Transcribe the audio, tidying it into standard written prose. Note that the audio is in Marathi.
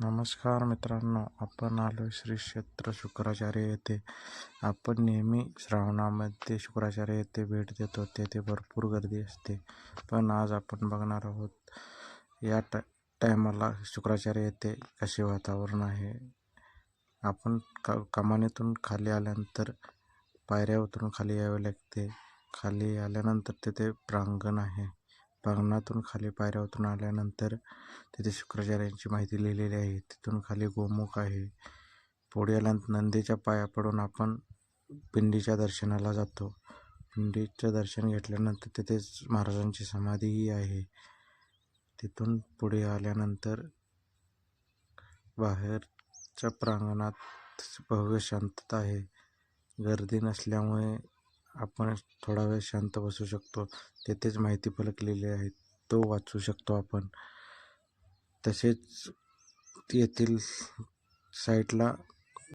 नमस्कार मित्रांनो, आपण आलो श्री क्षेत्र शुक्राचार्य येथे. आपण नेहमी श्रावणामध्ये शुक्राचार्य येथे भेट देतो, तेथे भरपूर गर्दी असते. पण आज आपण बघणार आहोत या टायमाला शुक्राचार्य येथे कसे वातावरण आहे. आपण कमानीतून खाली आल्यानंतर पायऱ्या उतरून खाली यावे लागते. खाली आल्यानंतर तिथे प्रांगण आहे. प्रांगणातून खाली पायऱ्या उतरून आल्यानंतर तिथे शुक्राचार्यांची माहिती लिहिलेली आहे. तिथून खाली गोमुख आहे. पुढे आल्यानंतर नंदीच्या पाया पडून आपण पिंडीच्या दर्शनाला जातो. पिंडीचं दर्शन घेतल्यानंतर तिथेच महाराजांची समाधीही आहे. तिथून पुढे आल्यानंतर बाहेरच्या प्रांगणात भव्य शांतता आहे. गर्दी नसल्यामुळे आपण थोडा वेळ शांत बसू शकतो. तेथेच माहिती फलक लिहिले आहेत, तो वाचू शकतो आपण. तसेच येथील साईडला